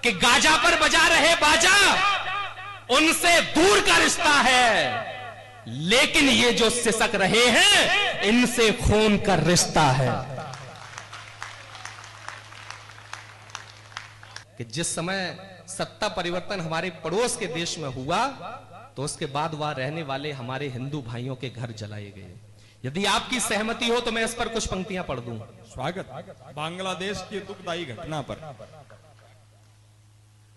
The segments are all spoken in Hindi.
कि गाजा पर बजा रहे बाजा उनसे दूर का रिश्ता है, लेकिन ये जो सिसक रहे हैं इनसे खून का रिश्ता है। कि जिस समय सत्ता परिवर्तन हमारे पड़ोस के देश में हुआ तो उसके बाद वहां रहने वाले हमारे हिंदू भाइयों के घर जलाए गए। यदि आपकी सहमति हो तो मैं इस पर कुछ पंक्तियां पढ़ दूं। स्वागत बांग्लादेश की दुखदायी घटना पर,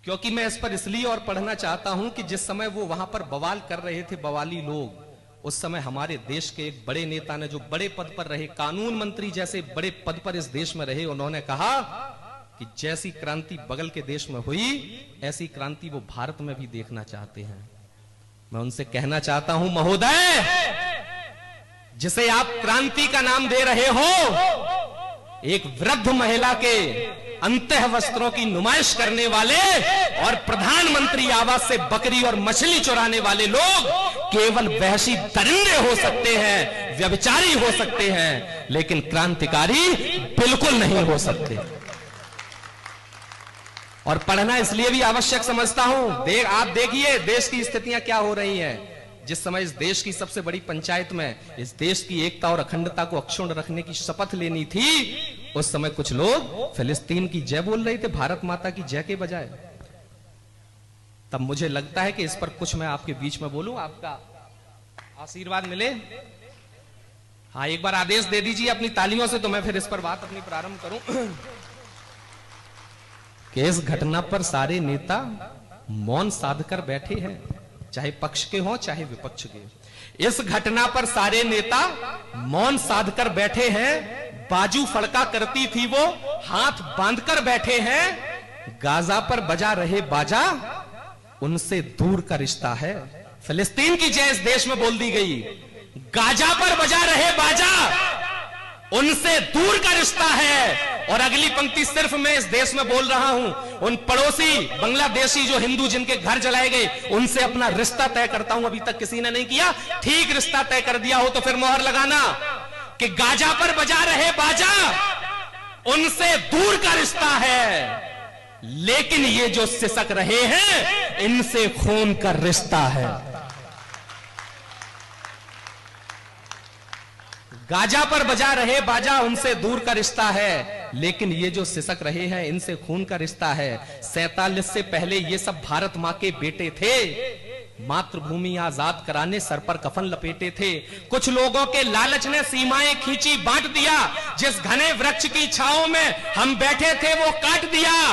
क्योंकि मैं इस पर इसलिए और पढ़ना चाहता हूं कि जिस समय वो वहां पर बवाल कर रहे थे बवाली लोग, उस समय हमारे देश के एक बड़े नेता ने, जो बड़े पद पर रहे, कानून मंत्री जैसे बड़े पद पर इस देश में रहे, उन्होंने कहा कि जैसी क्रांति बगल के देश में हुई ऐसी क्रांति वो भारत में भी देखना चाहते हैं। मैं उनसे कहना चाहता हूं, महोदय, जिसे आप क्रांति का नाम दे रहे हो, एक वृद्ध महिला के अंतः वस्त्रों की नुमाइश करने वाले और प्रधानमंत्री आवास से बकरी और मछली चुराने वाले लोग केवल वहशी दरिंदे हो सकते हैं, व्यभिचारी हो सकते हैं, लेकिन क्रांतिकारी बिल्कुल नहीं हो सकते। और पढ़ना इसलिए भी आवश्यक समझता हूं, आप देखिए देश की स्थितियां क्या हो रही हैं। जिस समय इस देश की सबसे बड़ी पंचायत में इस देश की एकता और अखंडता को अक्षुण्ण रखने की शपथ लेनी थी, उस समय कुछ लोग फिलिस्तीन की जय बोल रहे थे भारत माता की जय के बजाय। तब मुझे लगता है कि इस पर कुछ मैं आपके बीच में बोलूं, आपका आशीर्वाद मिले। हाँ, एक बार आदेश दे दीजिए अपनी तालियों से, तो मैं फिर इस पर बात अपनी प्रारंभ करूं। कि इस घटना पर सारे नेता मौन साधकर बैठे हैं, चाहे पक्ष के हों चाहे विपक्ष के। इस घटना पर सारे नेता मौन साधकर बैठे हैं, बाजू फड़का करती थी वो हाथ बांधकर बैठे हैं। गाजा पर बजा रहे बाजा उनसे दूर का रिश्ता है। फिलिस्तीन की जय इस देश में बोल दी गई, गाजा पर बजा रहे बाजा उनसे दूर का रिश्ता है। और अगली पंक्ति सिर्फ मैं इस देश में बोल रहा हूं, उन पड़ोसी बांग्लादेशी जो हिंदू जिनके घर जलाए गए उनसे अपना रिश्ता तय करता हूं। अभी तक किसी ने नहीं किया, ठीक रिश्ता तय कर दिया हो तो फिर मोहर लगाना कि गाजा पर बजा रहे बाजा उनसे दूर का रिश्ता है, लेकिन ये जो सिसक रहे हैं इनसे खून का रिश्ता है। गाजा पर बजा रहे बाजा उनसे दूर का रिश्ता है, लेकिन ये जो सिसक रहे हैं इनसे खून का रिश्ता है। 47 से पहले ये सब भारत मां के बेटे थे, मातृभूमि आजाद कराने सर पर कफन लपेटे थे। कुछ लोगों के लालच ने सीमाएं खींची, बांट दिया। जिस घने वृक्ष की छांव में हम बैठे थे वो काट दिया।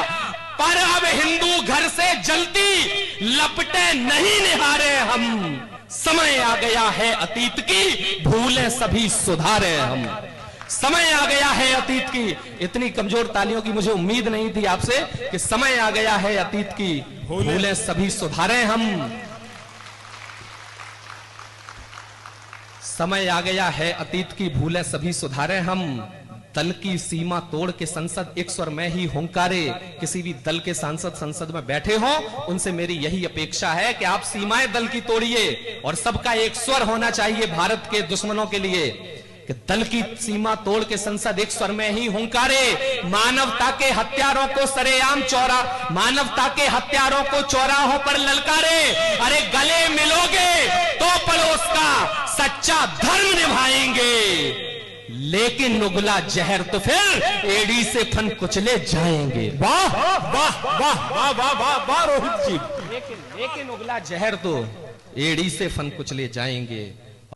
पर अब हिंदू घर से जलती लपटे नहीं निहारे हम। समय आ गया है अतीत की, भूलें सभी सुधारे हम। समय आ गया है अतीत की। इतनी कमजोर तालियों की मुझे उम्मीद नहीं थी आपसे कि समय आ गया है अतीत की, भूलें सभी सुधारे हम। समय आ गया है अतीत की, भूलें सभी सुधारे हम। दल की सीमा तोड़ के संसद एक स्वर में ही हुंकारे। किसी भी दल के सांसद संसद में बैठे हो, उनसे मेरी यही अपेक्षा है कि आप सीमाएं दल की तोड़िए और सबका एक स्वर होना चाहिए भारत के दुश्मनों के लिए कि दल की सीमा तोड़ के संसद एक स्वर में ही हुंकारे। मानवता के हत्यारों को सरेआम मानवता के हत्यारों को चौराहों पर ललकारे। अरे गले मिलोगे तो पड़ोस का सच्चा धर्म निभाएंगे, लेकिन नुगला जहर तो फिर एड़ी से फन कुचले जाएंगे। वाह वाह वाह वाह वाह वाह वाह रोहित जी। लेकिन नुगला जहर तो एड़ी से फन कुचले जाएंगे।